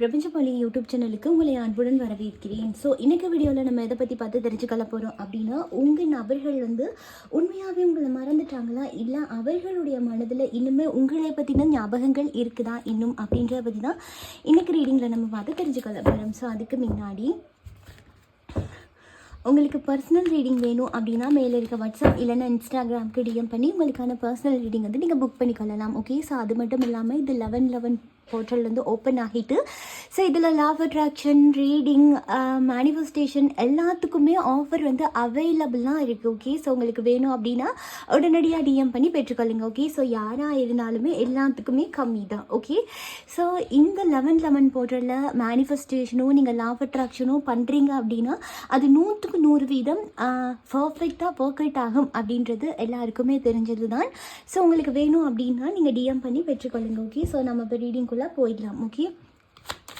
பிரபஞ்சமொழி YouTube சேனலுக்கு உங்களை அன்புடன் வரவேற்கிறேன். ஸோ இன்றைக்கு வீடியோவில் நம்ம எதை பற்றி பார்த்து தெரிஞ்சுக்கொள்ள போகிறோம் அப்படின்னா, உங்கள் நபர்கள் உண்மையாகவே உங்களை மறந்துட்டாங்களா, இல்லை அவர்களுடைய மனதில் இன்னுமே உங்களை பற்றின ஞாபகங்கள் இருக்குதா இன்னும் அப்படின்றத பற்றி தான் இன்றைக்கு ரீடிங்கில் நம்ம பார்த்து தெரிஞ்சுக்கொள்ள போகிறோம். ஸோ அதுக்கு முன்னாடி உங்களுக்கு பர்சனல் ரீடிங் வேணும் அப்படின்னா மேலே இருக்க வாட்ஸ்அப் இல்லைன்னா இன்ஸ்டாகிராமுக்கு டிஎம் பண்ணி உங்களுக்கான பர்சனல் ரீடிங் நீங்கள் புக் பண்ணிக்கொள்ளலாம். ஓகே, ஸோ அது மட்டும் இல்லாமல் இது 11 போர்ட்டல் ஓப்பன் ஆகிட்டு, ஸோ இதில் law of attraction, reading, manifestation எல்லாத்துக்குமே ஆஃபர் அவைலபிளாக இருக்குது. ஓகே, ஸோ உங்களுக்கு வேணும் அப்படின்னா உடனடியாக டிஎம் பண்ணி பெற்றுக்கொள்ளுங்க. ஓகே, ஸோ யாராக இருந்தாலுமே எல்லாத்துக்குமே கம்மி தான். ஓகே, ஸோ இந்த 11 போர்ட்டலில் மேனிஃபெஸ்டேஷனும் நீங்கள் லா ஆஃப் அட்ராக்ஷனும் பண்ணுறீங்க அப்படின்னா அது 100% பர்ஃபெக்டாக ஒர்க் அவுட் ஆகும் அப்படின்றது எல்லாருக்குமே தெரிஞ்சது தான். ஸோ உங்களுக்கு வேணும் அப்படின்னா நீங்கள் டிஎம் பண்ணி பெற்றுக்கொள்ளுங்க. ஓகே, ஸோ நம்ம இப்போ ரீடிங் போயிடலாம். ஓகே,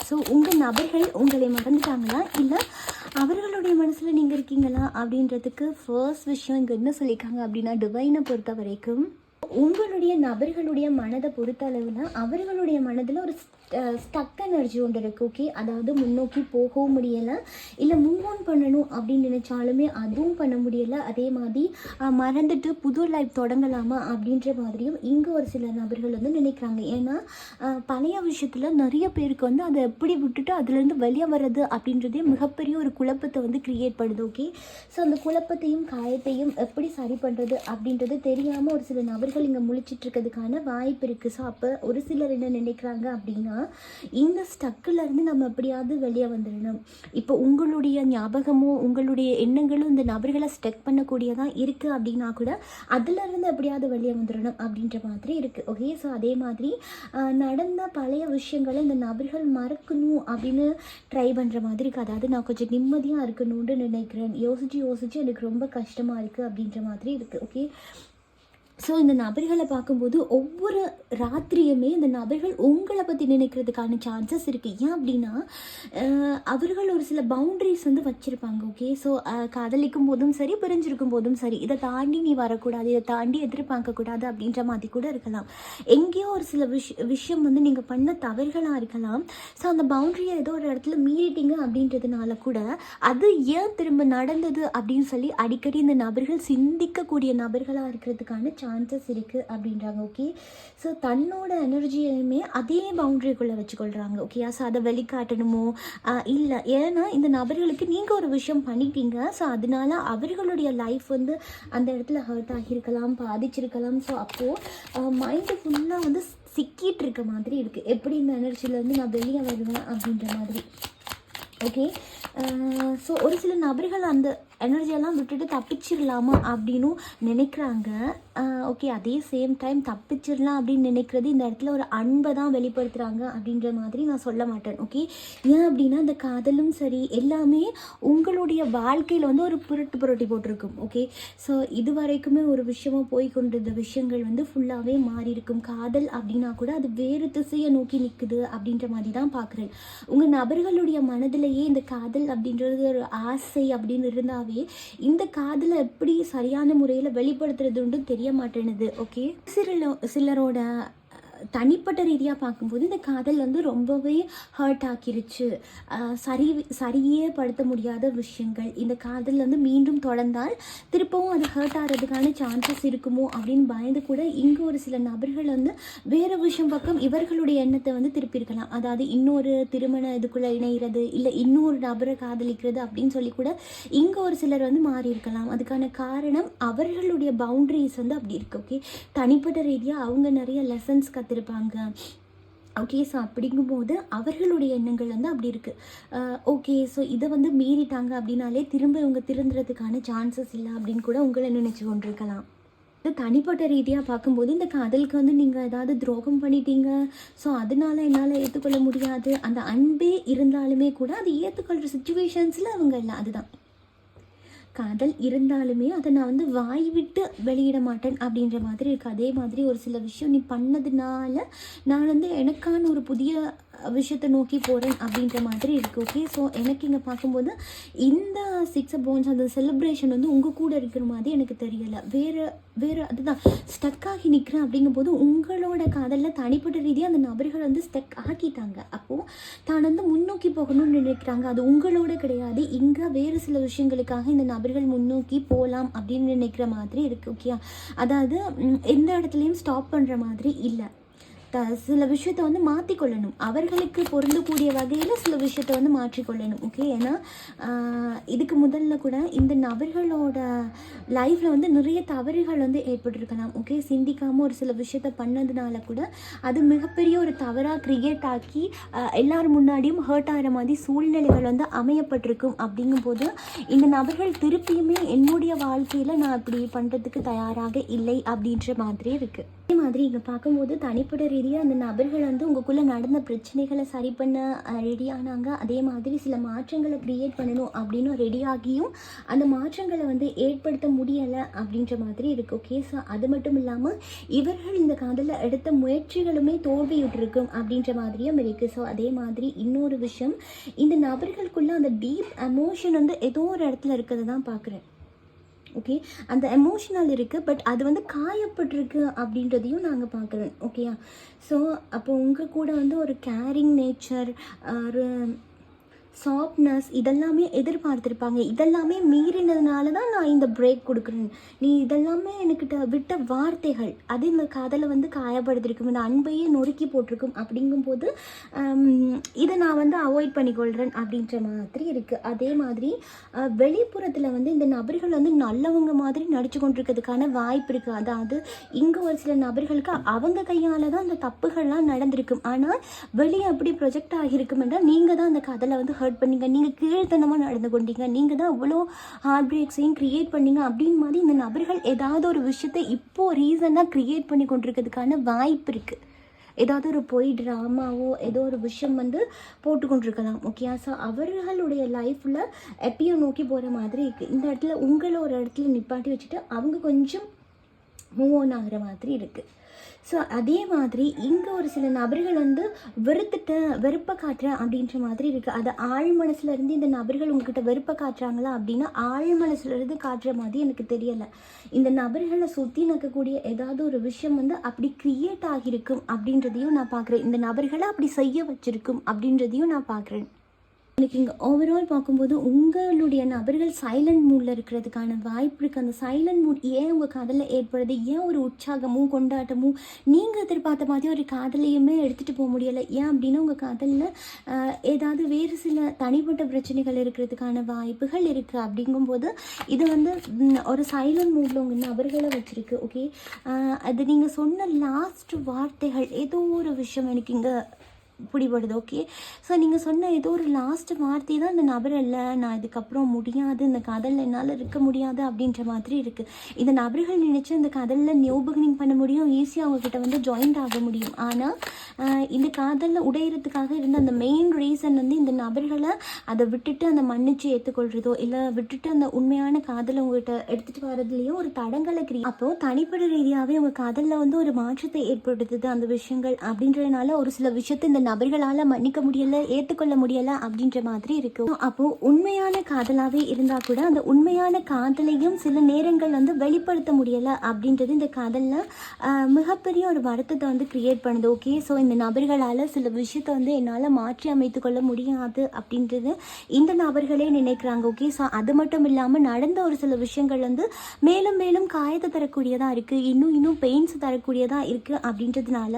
ஸோ உங்கள் நபர்கள் உங்களை மறந்துட்டாங்களா, இல்லை அவர்களுடைய மனசில் நீங்கள் இருக்கீங்களா அப்படின்றதுக்கு ஃபர்ஸ்ட் விஷயம் இங்கே என்ன சொல்லியிருக்காங்க அப்படின்னா, டிவைனை பொறுத்த வரைக்கும் உங்களுடைய நபர்களுடைய மனதை பொறுத்தளவில் அவர்களுடைய மனதில் ஒரு ஸ்டக் எனர்ஜி ஒன்று இருக்குது. ஓகே, அதாவது முன்னோக்கி போகவும் முடியலை, இல்லை மூவ் ஆன் பண்ணணும் அப்படின்னு நினச்சாலுமே அதுவும் பண்ண முடியலை. அதே மாதிரி மறந்துட்டு புது லைஃப் தொடங்கலாமா அப்படின்ற மாதிரியும் இங்கே ஒரு சில நபர்கள் நினைக்கிறாங்க. ஏன்னா பழைய விஷயத்தில் நிறைய பேருக்கு அதை எப்படி விட்டுட்டு அதுலேருந்து வெளியே வர்றது அப்படின்றதே மிகப்பெரிய ஒரு குழப்பத்தை க்ரியேட் பண்ணுது. ஓகே, ஸோ அந்த குழப்பத்தையும் காயத்தையும் எப்படி சரி பண்ணுறது அப்படின்றது தெரியாமல் ஒரு சில நபர்கள் இங்கே முழிச்சிட்டு இருக்கிறதுக்கான வாய்ப்பு இருக்குது. ஸோ அப்போ ஒரு சிலர் என்ன நினைக்கிறாங்க அப்படின்னா, இந்த ஸ்டக்கிலேருந்து நம்ம எப்படியாவது வெளியே வந்துடணும். இப்போ உங்களுடைய ஞாபகமும் உங்களுடைய எண்ணங்களும் இந்த நபர்களை ஸ்டக் பண்ணக்கூடியதான் இருக்குது அப்படின்னா கூட அதுலேருந்து எப்படியாவது வெளியே வந்துடணும் அப்படின்ற மாதிரி இருக்குது. ஓகே, ஸோ அதே மாதிரி நடந்த பழைய விஷயங்களை இந்த நபர்கள் மறக்கணும் அப்படின்னு ட்ரை பண்ணுற மாதிரி இருக்குது. அதாவது நான் கொஞ்சம் நிம்மதியாக இருக்கணும்னு நினைக்கிறேன், யோசித்து எனக்கு ரொம்ப கஷ்டமாக இருக்குது அப்படின்ற மாதிரி இருக்குது. ஓகே, ஸோ இந்த நபர்களை பார்க்கும்போது ஒவ்வொரு ராத்திரியுமே இந்த நபர்கள் உங்களை பற்றி நினைக்கிறதுக்கான சான்சஸ் இருக்குது. ஏன் அப்படின்னா அவர்கள் ஒரு சில பவுண்ட்ரிஸ் வச்சுருப்பாங்க. ஓகே, ஸோ காதலிக்கும் போதும் சரி, பிரிஞ்சிருக்கும் போதும் சரி, இதை தாண்டி நீ வரக்கூடாது, இதை தாண்டி எதிர்பார்க்கக்கூடாது அப்படின்ற மாதிரி கூட இருக்கலாம். எங்கேயோ ஒரு சில விஷயம் நீங்கள் பண்ண தவறுகளாக இருக்கலாம். ஸோ அந்த பவுண்ட்ரியை ஏதோ ஒரு இடத்துல மீறிட்டீங்க அப்படின்றதுனால கூட அது ஏன் திரும்ப நடந்தது அப்படின்னு சொல்லி அடிக்கடி இந்த நபர்கள் சிந்திக்கக்கூடிய நபர்களாக இருக்கிறதுக்கான சான்சஸ் இருக்குது அப்படின்றாங்க. ஓகே, ஸோ தன்னோட எனர்ஜியுமே அதே பவுண்ட்ரிக்குள்ளே வச்சுக்கொள்கிறாங்க. ஓகே, ஸோ அதை வெளிக்காட்டணுமோ இல்லை, ஏன்னா இந்த நபர்களுக்கு நீங்கள் ஒரு விஷயம் பண்ணிட்டீங்க. ஸோ அதனால அவர்களுடைய லைஃப் அந்த இடத்துல ஹர்ட் ஆகியிருக்கலாம், பாதிச்சிருக்கலாம். ஸோ அப்போது மைண்டு ஃபுல்லாக சிக்கிட்டு இருக்க மாதிரி இருக்குது. எப்படி இந்த எனர்ஜிலேருந்து நான் வெளியே வருவேன் அப்படின்ற மாதிரி. ஓகே, ஸோ ஒரு சில நபர்கள் அந்த எனர்ஜியெல்லாம் விட்டுட்டு தப்பிச்சிடலாமா அப்படின்னும் நினைக்கிறாங்க. ஓகே, அதே சேம் டைம் தப்பிச்சிடலாம் அப்படின்னு நினைக்கிறது இந்த இடத்துல ஒரு அன்பை தான் வெளிப்படுத்துகிறாங்க அப்படின்ற மாதிரி நான் சொல்ல மாட்டேன். ஓகே, ஏன் அப்படின்னா இந்த காதலும் சரி எல்லாமே உங்களுடைய வாழ்க்கையில் ஒரு புரட்டி போட்டிருக்கும். ஓகே, ஸோ இது வரைக்குமே ஒரு விஷயமாக போய் கொண்டிருந்த விஷயங்கள் ஃபுல்லாகவே மாறி இருக்கும். காதல் அப்படின்னா கூட அது வேறு திசையை நோக்கி நிற்குது அப்படின்ற மாதிரி தான் பார்க்குறேன். உங்கள் நபர்களுடைய மனதிலேயே இந்த காதல் அப்படின்றது ஒரு ஆசை அப்படின்னு இருந்தாவே இந்த காதலை எப்படி சரியான முறையில் வெளிப்படுத்துறதுன்னு தெரிய மாட்டேனுது. ஓகே, சிலரோட தனிப்பட்ட ரீதியாக பார்க்கும்போது இந்த காதல் ரொம்பவே ஹர்ட் ஆக்கிருச்சு, சரியே படுத்த முடியாத விஷயங்கள், இந்த காதல் மீண்டும் தொடர்ந்தால் திருப்பவும் அது ஹர்ட் ஆகிறதுக்கான சான்சஸ் இருக்குமோ அப்படின்னு பயந்து கூட இங்கே ஒரு சில நபர்கள் வேறு விஷயம் பக்கம் இவர்களுடைய எண்ணத்தை திருப்பியிருக்கலாம். அதாவது இன்னொரு திருமண இதுக்குள்ளே இணைகிறது, இல்லை இன்னொரு நபரை காதலிக்கிறது அப்படின்னு சொல்லி கூட இங்கே ஒரு சிலர் மாறி இருக்கலாம். அதுக்கான காரணம் அவர்களுடைய பவுண்ட்ரிஸ் அப்படி இருக்கு. ஓகே, தனிப்பட்ட ரீதியாக அவங்க நிறைய லெசன்ஸ் இருப்பாங்க. ஓகே, ஸோ அப்படிங்கும்போது அவர்களுடைய எண்ணங்கள் அப்படி இருக்குது. ஓகே, ஸோ இதை மீறிட்டாங்க அப்படின்னாலே திரும்ப இவங்க திருந்துறதுக்கான சான்சஸ் இல்லை அப்படின்னு கூட உங்களை நினச்சி கொண்டிருக்கலாம். தனிப்பட்ட ரீதியாக பார்க்கும்போது இந்த காதலுக்கு நீங்கள் ஏதாவது துரோகம் பண்ணிட்டீங்க, ஸோ அதனால என்னால் ஏற்றுக்கொள்ள முடியாது, அந்த அன்பே இருந்தாலுமே கூட அது ஏற்றுக்கொள்கிற சுச்சுவேஷன்ஸில் அவங்க இல்லை. அதுதான் காதல் இருந்தாலுமே அதை நான் வாய் விட்டு வெளியிட மாட்டேன் அப்படின்ற மாதிரி இருக்குது. அதே மாதிரி ஒரு சில விஷயம் நீ பண்ணதுனால நான் எனக்கான ஒரு புதிய விஷயத்தை நோக்கி போகிறேன் அப்படின்ற மாதிரி இருக்குது. ஓகே, ஸோ எனக்கு இங்கே பார்க்கும்போது இந்த 6 of Wands அந்த செலிப்ரேஷன் வந்து உங்கள் கூட இருக்கிற மாதிரி எனக்கு தெரியலை. வேறு அதுதான் ஸ்டக் ஆகி நிற்கிறேன் அப்படிங்கும்போது உங்களோட காதலில் தனிப்பட்ட ரீதியாக அந்த நபர்கள் வந்து ஸ்டக் ஆக்கிட்டாங்க. அப்போது தான் வந்து முன்னோக்கி போகணும்னு நினைக்கிறாங்க. அது உங்களோட கிடையாது, இங்கே வேறு சில விஷயங்களுக்காக இந்த நபர்கள் முன்னோக்கி போகலாம் அப்படின்னு நினைக்கிற மாதிரி இருக்குது. ஓகே, அதாவது எந்த இடத்துலையும் ஸ்டாப் பண்ணுற மாதிரி இல்லை. சில விஷயத்தை வந்து மாற்றிக்கொள்ளணும், அவர்களுக்கு பொருந்தக்கூடிய வகையில் சில விஷயத்தை வந்து மாற்றிக்கொள்ளணும். ஓகே, ஏன்னா இதுக்கு முதல்ல கூட இந்த நபர்களோட லைஃப்பில் வந்து நிறைய தவறுகள் வந்து ஏற்பட்டிருக்கலாம். ஓகே, சிந்திக்காமல் ஒரு சில விஷயத்த பண்ணதுனால கூட அது மிகப்பெரிய ஒரு தவறாக க்ரியேட் ஆக்கி எல்லாரும் முன்னாடியும் ஹர்ட் ஆகிற மாதிரி சூழ்நிலைகள் வந்து அமையப்பட்டிருக்கும். அப்படிங்கும்போது இந்த நபர்கள் திருப்பியுமே என்னுடைய வாழ்க்கையில் நான் இப்படி பண்ணுறதுக்கு தயாராக இல்லை அப்படின்ற மாதிரி இருக்குது. அதே மாதிரி இங்கே பார்க்கும்போது தனிப்பட்ட ரீதியாக அந்த நபர்கள் வந்து உங்களுக்குள்ளே நடந்த பிரச்சனைகளை சரி பண்ண ரெடியானாங்க. அதே மாதிரி சில மாற்றங்களை க்ரியேட் பண்ணணும் அப்படின்னு ரெடியாகியும் அந்த மாற்றங்களை வந்து ஏற்படுத்த முடியலை அப்படின்ற மாதிரி இருக்குது. ஓகே, ஸோ அது மட்டும் இல்லாமல் இவர்கள் இந்த காதலில் எடுத்த முயற்சிகளுமே தோல்வியுற்றிருக்கும் அப்படின்ற மாதிரியும் இருக்குது. ஸோ அதே மாதிரி இன்னொரு விஷயம், இந்த நபர்களுக்குள்ளே அந்த டீப் எமோஷன் வந்து ஏதோ ஒரு இடத்துல இருக்கிறது தான் பார்க்குறேன். ஓகே, அந்த எமோஷனல் இருக்குது, பட் அது வந்து காயப்பட்டிருக்கு அப்படின்றதையும் நாங்கள் பார்க்குறோம். ஓகேயா, ஸோ அப்போ உங்கள் கூட வந்து ஒரு கேரிங் நேச்சர், ஒரு சாஃப்ட்னஸ் இதெல்லாமே எதிர்பார்த்துருப்பாங்க. இதெல்லாமே மீறினதுனால தான் நான் இந்த பிரேக் கொடுக்குறேன். நீ இதெல்லாமே எனக்கிட்ட விட்ட வார்த்தைகள் அது இந்த காதலை வந்து காயப்படுத்திருக்கும், இந்த அன்பையே நொறுக்கி போட்டிருக்கும். அப்படிங்கும்போது இதை நான் வந்து அவாய்ட் பண்ணிக்கொள்கிறேன் அப்படின்ற மாதிரி இருக்குது. அதே மாதிரி வெளிப்புறத்தில் வந்து இந்த நபர்கள் வந்து நல்லவங்க மாதிரி நடித்து கொண்டிருக்கிறதுக்கான வாய்ப்பு இருக்குது. அதாவது இங்கே ஒரு சில நபர்களுக்கு அவங்க கையால் தான் அந்த தப்புகள்லாம் நடந்திருக்கும். ஆனால் வெளியே அப்படி ப்ரொஜெக்ட் ஆகியிருக்கும் என்றால் நீங்கள் தான் அந்த காதலை வந்து ஹர்ட் பண்ணீங்க, நீங்கள் கீழ்த்தனமாக நடந்து கொண்டீங்க, நீங்கள் தான் அவ்வளோ ஹார்ட் பிரேக்ஸையும் க்ரியேட் பண்ணீங்க அப்படின்னு மாதிரி இந்த நபர்கள் ஏதாவது ஒரு விஷயத்தை இப்போது ரீசனாக க்ரியேட் பண்ணி கொண்டிருக்கிறதுக்கான வாய்ப்பு இருக்குது. ஏதாவது ஒரு பொய் ட்ராமாவோ ஏதோ ஒரு விஷயம் வந்து போட்டுக்கொண்டிருக்கலாம். ஓகே, ஸோ அவர்களுடைய லைஃப்பில் எப்பயும் நோக்கி போகிற மாதிரி இருக்குது. இந்த இடத்துல உங்களை ஒரு இடத்துல நிப்பாட்டி வச்சுட்டு அவங்க கொஞ்சம் மூவ் ஆன் ஆகிற மாதிரி இருக்குது. ஸோ அதே மாதிரி இங்கே ஒரு சில நபர்கள் வந்து வெறுப்பை காட்டுறேன் அப்படின்ற மாதிரி இருக்குது. அது ஆழ் மனசுலேருந்து இந்த நபர்கள் உங்ககிட்ட வெறுப்பை காட்டுறாங்களா அப்படின்னா ஆழ் மனசுலேருந்து காட்டுற மாதிரி எனக்கு தெரியலை. இந்த நபர்களை சுற்றி நிற்கக்கூடிய ஏதாவது ஒரு விஷயம் வந்து அப்படி க்ரியேட் ஆகியிருக்கும் அப்படின்றதையும் நான் பார்க்குறேன். இந்த நபர்களை அப்படி செய்ய வச்சிருக்கும் அப்படின்றதையும் நான் பார்க்குறேன். எனக்கு இங்கே ஓவரால் பார்க்கும்போது உங்களுடைய நபர்கள் சைலண்ட் மூடில் இருக்கிறதுக்கான வாய்ப்பு இருக்குது. அந்த சைலண்ட் மூட் ஏன் உங்கள் காதலில் ஏற்படுது, ஏன் ஒரு உற்சாகமும் கொண்டாட்டமும் நீங்கள் எதிர்பார்த்த மாதிரி ஒரு காதலையுமே எடுத்துகிட்டு போக முடியலை, ஏன் அப்படின்னா உங்கள் காதலில் ஏதாவது வேறு சில தனிப்பட்ட பிரச்சனைகள் இருக்கிறதுக்கான வாய்ப்புகள் இருக்குது. அப்படிங்கும்போது இது வந்து ஒரு சைலண்ட் மூடில் உங்கள் நபர்களை வச்சுருக்கு. ஓகே, அது நீங்கள் சொன்ன லாஸ்ட் வார்த்தைகள் ஏதோ ஒரு விஷயம் எனக்கு இங்கே பிடிபடுது. ஓகே, ஸோ நீங்கள் சொன்ன ஏதோ ஒரு லாஸ்ட் வார்த்தை தான் இந்த நபர் இல்லை, நான் இதுக்கப்புறம் முடியாது, இந்த காதலில் என்னால் இருக்க முடியாது அப்படின்ற மாதிரி இருக்குது. இந்த நபர்கள் நினச்சி இந்த காதலில் நியூ பிகினிங் பண்ண முடியும், ஈஸியாக அவங்கக்கிட்ட வந்து ஜாயின்ட் ஆக முடியும். ஆனால் இந்த காதலில் உடையிறதுக்காக இருந்த அந்த மெயின் ரீசன் வந்து இந்த நபர்களை அதை விட்டுட்டு அந்த மன்னிச்சு ஏற்றுக்கொள்கிறதோ இல்லை விட்டுட்டு அந்த உண்மையான காதலை உங்கள்கிட்ட எடுத்துகிட்டு வரதுலேயோ ஒரு தடங்களை அப்போது தனிப்பட்ட ரீதியாகவே உங்கள் காதலில் வந்து ஒரு மாற்றத்தை ஏற்படுத்துது அந்த விஷயங்கள். அப்படின்றதுனால ஒரு சில விஷயத்தை இந்த நபர்களால் மன்னிக்க முடியலை, ஏற்றுக்கொள்ள முடியலை அப்படின்ற மாதிரி இருக்கும். அப்போது உண்மையான காதலாகவே இருந்தால் கூட அந்த உண்மையான காதலையும் சில நேரங்கள் வந்து வெளிப்படுத்த முடியலை அப்படின்றது இந்த காதலில் மிகப்பெரிய ஒரு வருத்தத்தை வந்து க்ரியேட் பண்ணுது. ஓகே, ஸோ இந்த நபர்களால் சில விஷயத்தை வந்து என்னால் மாற்றி அமைத்து கொள்ள முடியாது அப்படின்றது இந்த நபர்களே நினைக்கிறாங்க. ஓகே, ஸோ அது மட்டும் இல்லாமல் நடந்த ஒரு சில விஷயங்கள் வந்து மேலும் மேலும் காயத்தை தரக்கூடியதாக இருக்குது, இன்னும் பெயின்ஸ் தரக்கூடியதாக இருக்குது. அப்படின்றதுனால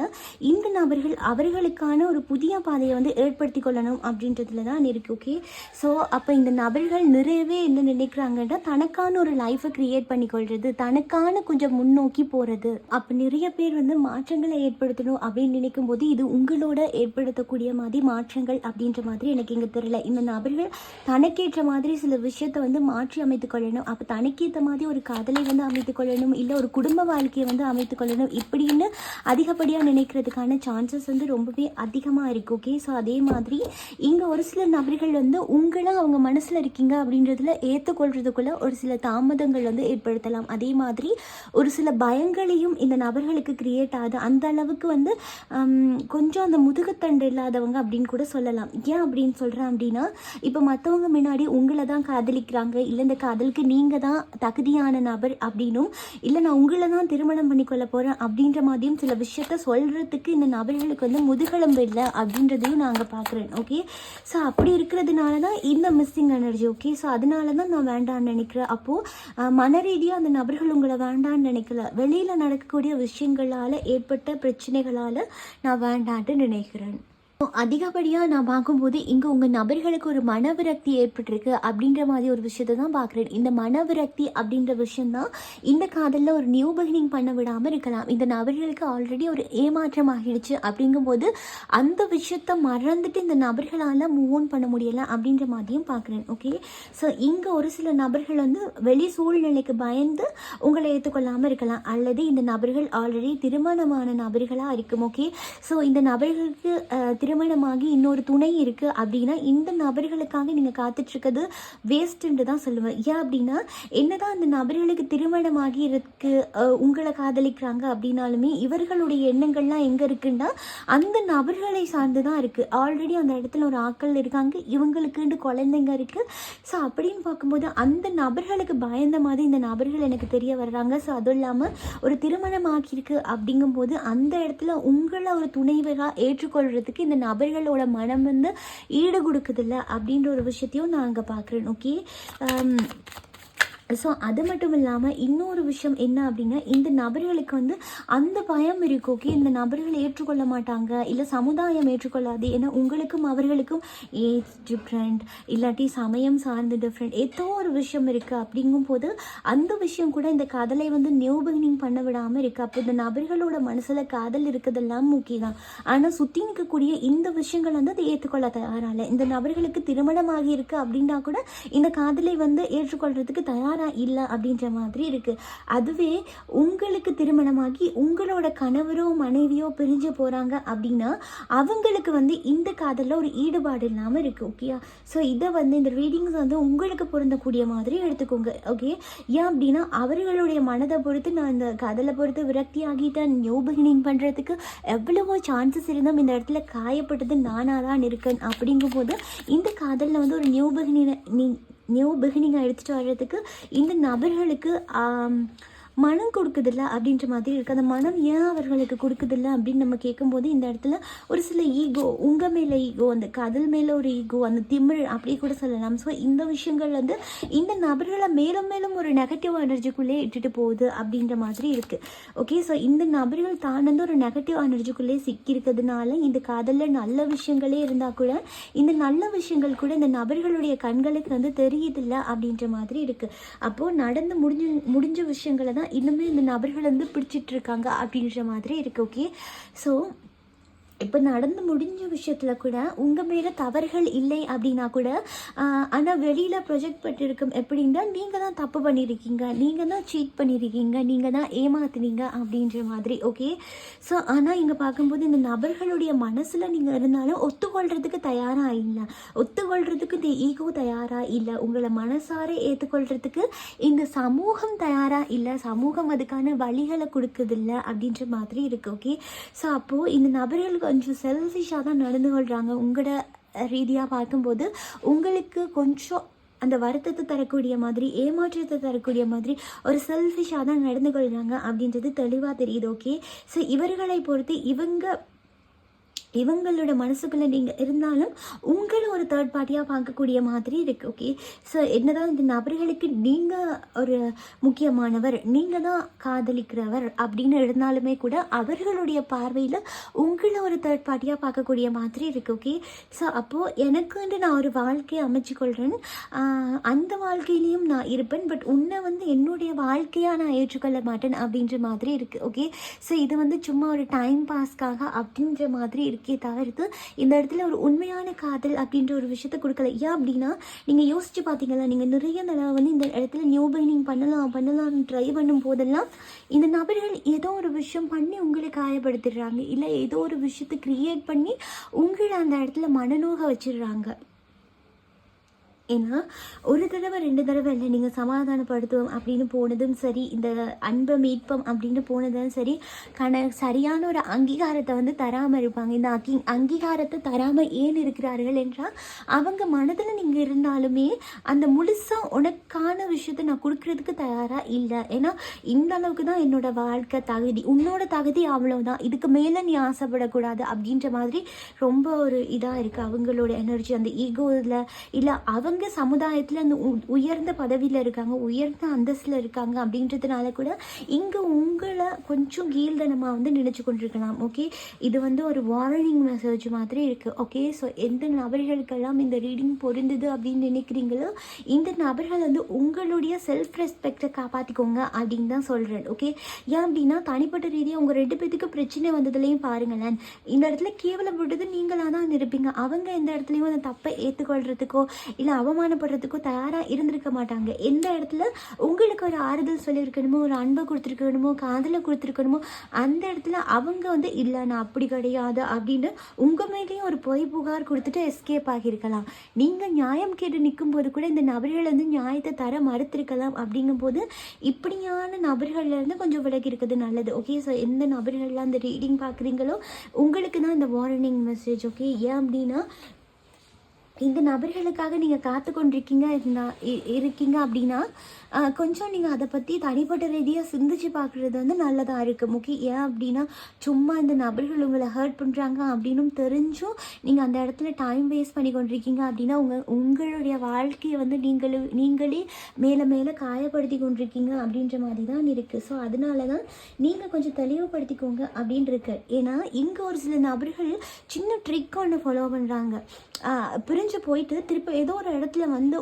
இந்த நபர்கள் அவர்களுக்கான ஒரு புதிய பாதையை வந்து ஏற்படுத்தி கொள்ளணும் அப்படின்றதுல தான் இருக்குது. ஓகே, ஸோ அப்போ இந்த நபர்கள் நிறையவே என்ன நினைக்கிறாங்கன்னா தனக்கான ஒரு லைஃப்பை க்ரியேட் பண்ணிக்கொள்வது, தனக்கான கொஞ்சம் முன்னோக்கி போகிறது. அப்போ நிறைய பேர் வந்து மாற்றங்களை ஏற்படுத்தணும் அப்படின்னு நினைக்கும் போது இது உங்களோட ஏற்படுத்தக்கூடிய மாதிரி மாற்றங்கள் அப்படின்ற மாதிரி எனக்கு இங்கே தெரியல. இந்த நபர்கள் தனக்கேற்ற மாதிரி சில விஷயத்தை வந்து மாற்றி அமைத்து கொள்ளணும். அப்போ தனக்கேற்ற மாதிரி ஒரு காதலை வந்து அமைத்து கொள்ளணும், இல்லை ஒரு குடும்ப வாழ்க்கையை வந்து அமைத்து கொள்ளணும் இப்படின்னு அதிகப்படியாக நினைக்கிறதுக்கான சான்சஸ் வந்து ரொம்பவே அதிகம் அதிகமாக இருக்குது. ஓகே, ஸோ அதே மாதிரி இங்கே ஒரு சில நபர்கள் வந்து உங்களை அவங்க மனசில் இருக்கீங்க அப்படின்றதுல ஏற்றுக்கொள்றதுக்குள்ள ஒரு சில தாமதங்கள் வந்து ஏற்படுத்தலாம். அதே மாதிரி ஒரு சில பயங்களையும் இந்த நபர்களுக்கு கிரியேட் ஆகுது. அந்த அளவுக்கு வந்து கொஞ்சம் அந்த முதுகுத்தண்டு இல்லாதவங்க அப்படின்னு கூட சொல்லலாம். ஏன் அப்படின்னு சொல்கிறேன் அப்படின்னா, இப்போ மற்றவங்க முன்னாடி உங்களை தான் காதலிக்கிறாங்க, இல்லை இந்த காதலுக்கு நீங்கள் தான் தகுதியான நபர் அப்படின்னும், இல்லை நான் உங்களை தான் திருமணம் பண்ணிக்கொள்ள போகிறேன் அப்படின்ற மாதிரியும் சில விஷயத்த சொல்கிறதுக்கு இந்த நபர்களுக்கு வந்து முதுகெலும்பு இல்லை அப்படின்றதையும் நாங்கள் பார்க்குறேன். ஓகே, ஸோ அப்படி இருக்கிறதுனால தான் இந்த மிஸ்ஸிங் எனர்ஜி. ஓகே, ஸோ அதனால தான் நான் வேண்டான்னு நினைக்கிறேன். அப்போது மன ரீதியாக அந்த நபர்கள் உங்களை வேண்டான்னு நினைக்கல, வெளியில் நடக்கக்கூடிய விஷயங்களால் ஏற்பட்ட பிரச்சனைகளால் நான் வேண்டான்ட்டு நினைக்கிறேன். அதிகப்படியாக நான் பார்க்கும்போது இங்கே உங்கள் நபர்களுக்கு ஒரு மனவிரக்தி ஏற்பட்டிருக்கு அப்படின்ற மாதிரி ஒரு விஷயத்தை தான் பார்க்குறேன். இந்த மனவிரக்தி அப்படின்ற விஷயந்தான் இந்த காதலில் ஒரு நியூ பிகினிங் பண்ண விடாமல் இருக்கலாம். இந்த நபர்களுக்கு ஆல்ரெடி ஒரு ஏமாற்றம் ஆகிடுச்சு அப்படிங்கும்போது அந்த விஷயத்த மறந்துட்டு இந்த நபர்களால் மூவ் ஆன் பண்ண முடியலை அப்படின்ற மாதிரியும் பார்க்குறேன். ஓகே, ஸோ இங்கே ஒரு சில நபர்கள் வந்து வெளி சூழ்நிலைக்கு பயந்து உங்களை ஏற்றுக்கொள்ளாமல் இருக்கலாம், அல்லது இந்த நபர்கள் ஆல்ரெடி திருமணமான நபர்களாக இருக்கும். ஓகே, ஸோ இந்த நபர்களுக்கு திருமணமாகி இன்னொரு துணை இருக்குது அப்படின்னா இந்த நபர்களுக்காக நீங்கள் காத்துட்ருக்கிறது வேஸ்ட்டுன்ட்டு தான் சொல்லுவேன். ஏன் அப்படின்னா, என்னதான் அந்த நபர்களுக்கு திருமணமாகி இருக்கு உங்களை காதலிக்கிறாங்க அப்படின்னாலுமே இவர்களுடைய எண்ணங்கள்லாம் எங்கே இருக்குன்னா அந்த நபர்களை சார்ந்து தான் இருக்குது. ஆல்ரெடி அந்த இடத்துல ஒரு ஆட்கள் இருக்காங்க, இவங்களுக்குண்டு குழந்தைங்க இருக்குது. ஸோ அப்படின்னு பார்க்கும்போது அந்த நபர்களுக்கு பயந்த மாதிரி இந்த நபர்கள் எனக்கு தெரிய வர்றாங்க. ஸோ அதுவும் இல்லாமல் ஒரு திருமணம் ஆகியிருக்கு அப்படிங்கும்போது அந்த இடத்துல உங்களை ஒரு துணைவராக ஏற்றுக்கொள்கிறதுக்கு இந்த நபர்களோட மனம் வந்து ஈடு கொடுக்குதில்ல அப்படின்ற ஒரு விஷயத்தையும் நான் அங்கே பார்க்குறேன். ஓகே, ஸோ அது மட்டும் இல்லாமல் இன்னொரு விஷயம் என்ன அப்படின்னா, இந்த நபர்களுக்கு வந்து அந்த பயம் இருக்குது. ஓகே, இந்த நபர்கள் ஏற்றுக்கொள்ள மாட்டாங்க, இல்லை சமுதாயம் ஏற்றுக்கொள்ளாது, ஏன்னா உங்களுக்கும் அவர்களுக்கும் ஏஜ் டிஃப்ரெண்ட், இல்லாட்டி சமயம் சார்ந்து டிஃப்ரெண்ட், ஏதோ ஒரு விஷயம் இருக்குது. அப்படிங்கும்போது அந்த விஷயம் கூட இந்த காதலை வந்து நியூ பிகினிங் பண்ண விடாமல் இருக்குது. அப்போ இந்த நபர்களோட மனசில் காதல் இருக்கிறதெல்லாம் முக்கியம் தான், ஆனால் சுற்றி நிற்கக்கூடிய இந்த விஷயங்கள் வந்து அதை ஏற்றுக்கொள்ள தயாராக இந்த நபர்களுக்கு திருமணமாகி இருக்குது அப்படின்னா கூட இந்த காதலை வந்து ஏற்றுக்கொள்கிறதுக்கு தயார் இல்லை அப்படின்ற மாதிரி இருக்கு. அதுவே உங்களுக்கு திருமணமாகி உங்களோட கணவரோ மனைவியோ பிரிஞ்சு போறாங்க அப்படின்னா அவங்களுக்கு வந்து இந்த காதலில் ஒரு ஈடுபாடு இல்லாமல் இருக்கு. ஓகேயா, ஸோ இதை வந்து இந்த ரீடிங்ஸ் வந்து உங்களுக்கு பொருந்தக்கூடிய மாதிரி எடுத்துக்கோங்க. ஓகே, ஏன் அப்படின்னா அவர்களுடைய மனதை பொறுத்து நான் இந்த காதலை பொறுத்து விரக்தி ஆகிட்டேன், நியூ பிகினிங் பண்ணுறதுக்கு எவ்வளவோ சான்சஸ் இருந்தும் இந்த இடத்துல காயப்பட்டது நானாக தான் இருக்கேன். அப்படிங்கும்போது இந்த காதலில் வந்து ஒரு நியூ பிகினிங்கை எடுத்துகிட்டு வர்றதுக்கு இந்த நபர்களுக்கு மனம் கொடுக்குதில்ல அப்படின்ற மாதிரி இருக்குது. அந்த மனம் ஏன் அவர்களுக்கு கொடுக்குதில்ல அப்படின்னு நம்ம கேட்கும்போது இந்த இடத்துல ஒரு சில ஈகோ, உங்கள் மேலே ஈகோ, அந்த காதல் மேலே ஒரு ஈகோ, அந்த திமிழ் அப்படி கூட சொல்லலாம். ஸோ இந்த விஷயங்கள் வந்து இந்த நபர்களை மேலும் மேலும் ஒரு நெகட்டிவ் எனர்ஜிக்குள்ளே இட்டுட்டு போகுது அப்படின்ற மாதிரி இருக்குது. ஓகே, ஸோ இந்த நபர்கள் தான் வந்து ஒரு நெகட்டிவ் எனர்ஜிக்குள்ளே சிக்கியிருக்கிறதுனால இந்த காதலில் நல்ல விஷயங்களே இருந்தால் கூட இந்த நல்ல விஷயங்கள் கூட இந்த நபர்களுடைய கண்களுக்கு வந்து தெரியுதில்ல அப்படின்ற மாதிரி இருக்குது. அப்போது நடந்து முடிஞ்ச விஷயங்களை தான் இன்னுமே இந்த நபர்கள் வந்து பிடிச்சிட்டு இருக்காங்க அப்படின்ற மாதிரி இருக்கு. ஓகே, ஸோ இப்போ நடந்து முடிஞ்ச விஷயத்தில் கூட உங்கள் மேலே தவறுகள் இல்லை அப்படின்னா கூட ஆனால் வெளியில் ப்ரொஜெக்ட் பண்ணியிருக்கும் எப்படின்னா நீங்கள் தான் தப்பு பண்ணியிருக்கீங்க, நீங்கள் தான் சீட் பண்ணியிருக்கீங்க, நீங்கள் தான் ஏமாத்துனீங்க அப்படின்ற மாதிரி. ஓகே, ஸோ ஆனால் இங்கே பார்க்கும்போது இந்த நபர்களுடைய மனசில் நீங்கள் இருந்தாலும் ஒத்துக்கொள்கிறதுக்கு தயாராக இல்லை, ஒத்துக்கொள்கிறதுக்கு இந்த ஈகோ தயாராக இல்லை, உங்களை மனசார ஏற்றுக்கொள்கிறதுக்கு இந்த சமூகம் தயாராக இல்லை, சமூகம் அதுக்கான வழிகளை கொடுக்குதில்ல அப்படின்ற மாதிரி இருக்குது. ஓகே, ஸோ அப்போது இந்த நபர்களுக்கு கொஞ்சம் செல்ஃபிஷாக தான் நடந்து கொள்கிறாங்க. உங்களோட ரீதியாக பார்க்கும்போது உங்களுக்கு கொஞ்சம் அந்த வருத்தத்தை தரக்கூடிய மாதிரி, ஏமாற்றத்தை தரக்கூடிய மாதிரி ஒரு செல்ஃபிஷாக தான் நடந்து கொள்கிறாங்க அப்படின்றது தெளிவாக தெரியுது. ஓகே, ஸோ இவர்களை பொறுத்து இவங்களோட மனசுக்குள்ளே நீங்கள் இருந்தாலும் உங்களை ஒரு தேர்ட் பார்ட்டியாக பார்க்கக்கூடிய மாதிரி இருக்குது. ஓகே, ஸோ என்னதான் இந்த நபர்களுக்கு நீங்கள் ஒரு முக்கியமானவர், நீங்கள் தான் காதலிக்கிறவர் அப்படின்னு இருந்தாலுமே கூட அவர்களுடைய பார்வையில் உங்களை ஒரு தேர்ட் பார்ட்டியாக பார்க்கக்கூடிய மாதிரி இருக்குது. ஓகே, ஸோ அப்போது எனக்கு வந்து நான் ஒரு வாழ்க்கையை அமைச்சுக்கொள்கிறேன், அந்த வாழ்க்கையிலையும் நான் இருப்பேன், பட் உன்னை வந்து என்னுடைய வாழ்க்கையாக நான் ஏற்றுக்கொள்ள மாட்டேன் அப்படின்ற மாதிரி இருக்குது. ஓகே, ஸோ இது வந்து சும்மா ஒரு டைம் பாஸ்க்காக அப்படின்ற மாதிரி இருக்கு. இருக்கே தவிர்த்து இந்த இடத்துல ஒரு உண்மையான காதல் அப்படின்ற ஒரு விஷயத்த கொடுக்கல. ஏன் அப்படின்னா நீங்கள் யோசிச்சு பார்த்தீங்களா, நீங்கள் நிறைய தடவை வந்து இந்த இடத்துல நியூ பைனிங் பண்ணலாம்னு ட்ரை பண்ணும் போதெல்லாம் இந்த நபர்கள் ஏதோ ஒரு விஷயம் பண்ணி உங்களை காயப்படுத்திடுறாங்க, இல்லை ஏதோ ஒரு விஷயத்தை க்ரியேட் பண்ணி உங்களை அந்த இடத்துல மனநோக வச்சிடுறாங்க. ஏன்னா ஒரு தடவை 2 தடவை இல்லை, நீங்கள் சமாதானப்படுத்துவோம் அப்படின்னு போனதும் சரி, இந்த அன்பை மீட்பம் அப்படின்னு போனதும் சரி, சரியான ஒரு அங்கீகாரத்தை வந்து தராமல் இருப்பாங்க. இந்த அங்கீகாரத்தை தராமல் ஏன் இருக்கிறார்கள் என்றால் அவங்க மனதில் நீங்கள் இருந்தாலுமே அந்த முழுசாக உனக்கான விஷயத்தை நான் கொடுக்கறதுக்கு தயாராக இல்லை. ஏன்னா இந்த அளவுக்கு தான் என்னோட வாழ்க்கை தகுதி, உன்னோட தகுதி அவ்வளோதான், இதுக்கு மேலே நீ ஆசைப்படக்கூடாது அப்படின்ற மாதிரி ரொம்ப ஒரு இதாக இருக்குது அவங்களோட எனர்ஜி. அந்த ஈகோவில் இல்லை அவங்க சமுதாயத்தில் அந்த உயர்ந்த பதவியில் இருக்காங்க, உயர்ந்த அந்தஸ்தில் இருக்காங்க அப்படின்றதுனால கூட இங்கே உங்களை கொஞ்சம் கீழ்தனமாக வந்து நினச்சி கொண்டிருக்கலாம். ஓகே, இது வந்து ஒரு வார்னிங் மெசேஜ் மாதிரி இருக்குது. ஓகே, ஸோ எந்த நபர்களுக்கெல்லாம் இந்த ரீடிங் பொருந்தது அப்படின்னு நினைக்கிறீங்களோ இந்த நபர்கள் வந்து உங்களுடைய செல்ஃப் ரெஸ்பெக்டை காப்பாற்றிக்கோங்க அப்படின்னு தான் சொல்கிறேன். ஓகே, ஏன் அப்படின்னா தனிப்பட்ட ரீதியாக உங்கள் 2 பேத்துக்கு பிரச்சனை வந்ததுலேயும் பாருங்களேன், இந்த இடத்துல கேவலப்பட்டது நீங்களாக தான் இருப்பீங்க. அவங்க எந்த இடத்துலையும் அந்த தப்பை ஏற்றுக்கொள்கிறதுக்கோ இல்லை அவமானப்படுறதுக்கோ தயாராக இருந்திருக்க மாட்டாங்க. எந்த இடத்துல உங்களுக்கு ஒரு ஆறுதல் சொல்லியிருக்கணுமோ, ஒரு அன்பை கொடுத்துருக்கணுமோ, காதலை கொடுத்துருக்கணுமோ, அந்த இடத்துல அவங்க வந்து இல்லை நான் அப்படி கிடையாது அப்படின்னு உங்கள் மேலேயும் ஒரு பொய் புகார் கொடுத்துட்டு எஸ்கேப் ஆகியிருக்கலாம். நீங்கள் நியாயம் கேட்டு நிற்கும் போது கூட இந்த நபர்கள் வந்து நியாயத்தை தர மறுத்திருக்கலாம். அப்படிங்கும்போது இப்படியான நபர்கள்லேருந்து கொஞ்சம் விலகி இருக்கிறது நல்லது. ஓகே, ஸோ எந்த நபர்கள்லாம் அந்த ரீடிங் பார்க்குறீங்களோ உங்களுக்கு தான் இந்த வார்னிங் மெசேஜ். ஓகே, ஏன் அப்படின்னா இந்த நபர்களுக்காக நீங்கள் காத்து கொண்டிருக்கீங்க இருக்கீங்க அப்படின்னா கொஞ்சம் நீங்கள் அதை பற்றி தனிப்பட்ட ரீதியாக சிந்திச்சு பார்க்குறது வந்து நல்லதாக இருக்குது. முக்கியம் ஏன் அப்படின்னா சும்மா இந்த நபர்கள் உங்களை ஹர்ட் பண்ணுறாங்க அப்படின்னும் தெரிஞ்சும் நீங்கள் அந்த இடத்துல டைம் வேஸ்ட் பண்ணி கொண்டிருக்கீங்க அப்படின்னா உங்களுடைய வாழ்க்கையை வந்து நீங்களே மேலே மேலே காயப்படுத்தி கொண்டிருக்கீங்க அப்படின்ற மாதிரி தான் இருக்குது. ஸோ அதனால தான் நீங்கள் கொஞ்சம் தெளிவுபடுத்திக்கோங்க அப்படின்னு இருக்கு. ஏன்னா இங்கே ஒரு சில நபர்கள் சின்ன ட்ரிக் ஒன்று ஃபாலோ பண்ணுறாங்க. பிரிஞ்சு போயிட்டு திருப்பி ஏதோ ஒரு இடத்துல வந்து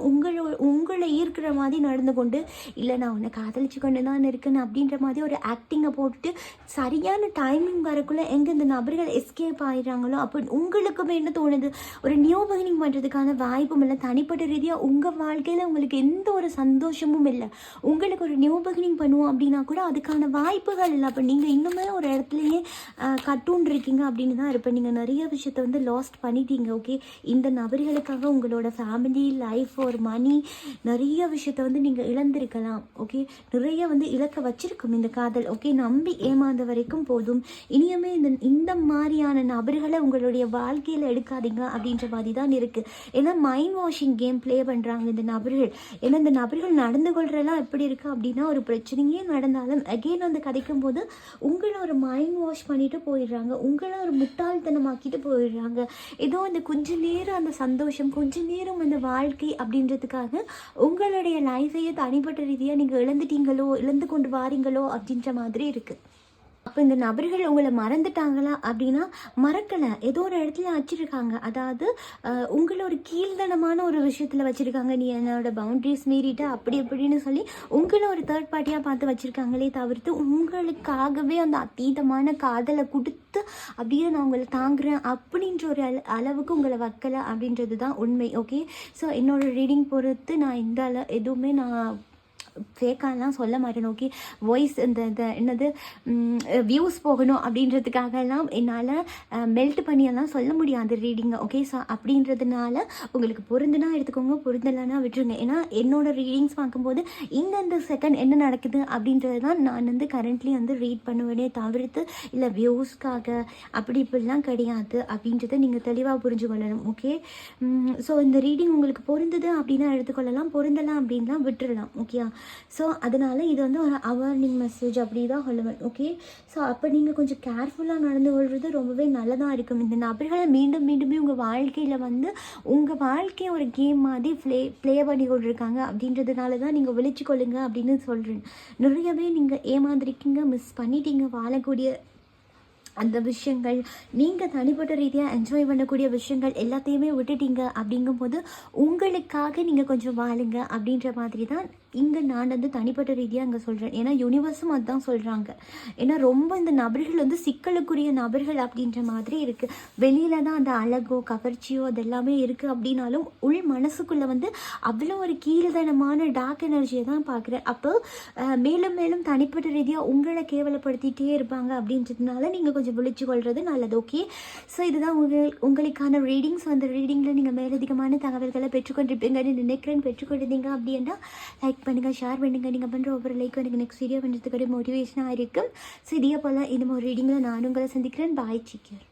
உங்களை ஈர்க்கிற மாதிரி நடந்து கொண்டு இல்லை நான் உன்னை காதலிச்சு கொண்டு தான் இருக்கேன்னு அப்படின்ற மாதிரி ஒரு ஆக்டிங்கை போட்டுட்டு சரியான டைமிங் வரக்குள்ளே எங்கே இந்த நபர்கள் எஸ்கேப் ஆகிடுறாங்களோ அப்போ உங்களுக்குமே என்ன தோணுது, ஒரு நியூ பிகினிங் பண்ணுறதுக்கான வாய்ப்பும் இல்லை. தனிப்பட்ட ரீதியாக உங்கள் வாழ்க்கையில் உங்களுக்கு எந்த ஒரு சந்தோஷமும் இல்லை. உங்களுக்கு ஒரு நியூ பிகினிங் பண்ணுவோம் அப்படின்னா கூட அதுக்கான வாய்ப்புகள் இல்லை. அப்போ நீங்கள் இன்னுமே ஒரு இடத்துலையே கட்டூன் இருக்கீங்க அப்படின்னு தான் இருப்பேன். நீங்கள் நிறைய விஷயத்த வந்து லாஸ்ட் பண்ணிட்டீங்க. ஓகே, இந்த நபர்களுக்காக உங்களோட ஃபேமிலி லைஃப் ஒரு மணி நிறைய விஷயத்த வந்து நீங்கள் இழந்திருக்கலாம். ஓகே, நிறைய வந்து இழக்க வச்சிருக்கும் இந்த காதல். ஓகே, நம்பி ஏமாந்த வரைக்கும் போதும். இனியுமே இந்த மாதிரியான நபர்களை உங்களுடைய வாழ்க்கையில் எடுக்காதீங்க அப்படின்ற மாதிரி தான் இருக்குது. ஏன்னா மைண்ட் வாஷிங் கேம் ப்ளே பண்ணுறாங்க இந்த நபர்கள். ஏன்னா இந்த நபர்கள் நடந்து கொள்றதெல்லாம் எப்படி இருக்குது அப்படின்னா ஒரு பிரச்சனையே நடந்தாலும் அகெயின் வந்து கதைக்கும் போது உங்களை ஒரு மைண்ட் வாஷ் பண்ணிட்டு போயிடுறாங்க, உங்களை ஒரு முட்டாள்தனமாக்கிட்டு போயிடுறாங்க. ஏதோ அந்த கொஞ்ச நேரம் அந்த சந்தோஷம், கொஞ்ச நேரம் அந்த வாழ்க்கை அப்படின்றதுக்காக உங்களுடைய லைஃபையே தனிப்பட்ட ரீதியாக நீங்கள் இழந்து கொண்டு வாரீங்களோ அப்படின்ற மாதிரி இருக்குது. அப்போ இந்த நபர்கள் உங்களை மறந்துட்டாங்களா அப்படின்னா மறக்கலை, ஏதோ ஒரு இடத்துல வச்சுருக்காங்க. அதாவது உங்களை ஒரு கீழ்தனமான ஒரு விஷயத்தில் வச்சுருக்காங்க. நீ என்னோட பவுண்ட்ரிஸ் மீறிட்ட அப்படி இப்படின்னு சொல்லி உங்களை ஒரு தேர்ட் பார்ட்டியாக பார்த்து வச்சுருக்காங்களே தவிர்த்து உங்களுக்காகவே அந்த அதீதமான காதலை கொடுத்து அப்படியே நான் உங்களை தாங்குறேன் அப்படின்ற ஒரு அளவுக்கு உங்களை வைக்கலை அப்படின்றது தான் உண்மை. ஓகே, ஸோ என்னோடய ரீடிங் பொறுத்து நான் எதுவுமே நான் ஃபேக்காலாம் சொல்ல மாட்டேன். ஓகே, வாய்ஸ் இந்த என்னது வியூஸ் போகணும் அப்படின்றதுக்காகலாம் என்னால் மெல்ட் பண்ணியெல்லாம் சொல்ல முடியாது ரீடிங்கை. ஓகே, ஸோ அப்படின்றதுனால உங்களுக்கு பொருந்துனா எடுத்துக்கோங்க, பொருந்தலைன்னா விட்டுருங்க. ஏன்னா என்னோடய ரீடிங்ஸ் பார்க்கும்போது இந்தந்த செகண்ட் என்ன நடக்குது அப்படின்றது தான் நான் வந்து கரண்ட்லி வந்து ரீட் பண்ணுவேனே தவிர்த்து இல்லை வியூஸ்க்காக அப்படி இப்படிலாம் கிடையாது அப்படின்றத நீங்கள் தெளிவாக புரிஞ்சு கொள்ளணும். ஓகே, ஸோ இந்த ரீடிங் உங்களுக்கு பொருந்தது அப்படின்னா எடுத்துக்கொள்ளலாம், பொருந்தலாம் அப்படின்லாம் விட்டுடலாம். ஓகே, ஸோ அதனால் இது வந்து ஒரு அவார்னிங் மெசேஜ் அப்படி தான் சொல்லுவேன். ஓகே, ஸோ அப்போ நீங்கள் கொஞ்சம் கேர்ஃபுல்லாக நடந்து கொள்வது ரொம்பவே நல்லதாக இருக்கும். இந்த நபர்களை மீண்டுமே உங்கள் வாழ்க்கையில் வந்து உங்கள் வாழ்க்கையை ஒரு கேம் மாதிரி ப்ளே பண்ணி கொண்டிருக்காங்க அப்படின்றதுனால தான் நீங்கள் விழிச்சு கொள்ளுங்க அப்படின்னு சொல்கிறேன். நிறையவே நீங்கள் ஏமாந்துருக்கீங்க, மிஸ் பண்ணிட்டீங்க வாழக்கூடிய அந்த விஷயங்கள், நீங்கள் தனிப்பட்ட ரீதியாக என்ஜாய் பண்ணக்கூடிய விஷயங்கள் எல்லாத்தையுமே விட்டுட்டீங்க. அப்படிங்கும்போது உங்களுக்காக நீங்கள் கொஞ்சம் வாழுங்க அப்படின்ற மாதிரி தான் இங்கே நான் வந்து தனிப்பட்ட ரீதியாக அங்கே சொல்கிறேன். ஏன்னா யூனிவர்ஸும் அதுதான் சொல்கிறாங்க. ஏன்னா ரொம்ப இந்த நபர்கள் வந்து சிக்கலுக்குரிய நபர்கள் அப்படின்ற மாதிரி இருக்குது. வெளியில் தான் அந்த அழகோ கவர்ச்சியோ அதெல்லாமே இருக்குது அப்படின்னாலும் உள் மனசுக்குள்ளே வந்து அவ்வளோ ஒரு கீழ்தனமான டார்க் எனர்ஜியை தான் பார்க்குறேன். அப்போ மேலும் மேலும் தனிப்பட்ட ரீதியாக உங்களை கேவலப்படுத்திகிட்டே இருப்பாங்க அப்படின்றதுனால நீங்கள் கொஞ்சம் விழிச்சு கொள்வது நல்லது. ஓகே, ஸோ இதுதான் உங்களுக்கான ரீடிங்ஸ். அந்த ரீடிங்கில் நீங்கள் மேலதிகமான தகவல்களை பெற்றுக்கொண்டிருப்பீங்கன்னு நினைக்கிறேன். பெற்றுக்கொண்டிருந்தீங்க அப்படின்னா லைக் பண்ணுங்கள், ஷேர் பண்ணுங்கள். நீங்கள் பண்ணுற ஒவ்வொரு லைக் எனக்கு நெக்ஸ்ட் வீடியோ பண்ணுறதுக்கு ஒரு மோட்டிவேஷனாக இருக்கும். ஸோ இதே போல் இன்னும் ஒரு ரீடிங்கில் நான் உங்களை சந்திக்கிறேன். பாய், டேக் கேர்.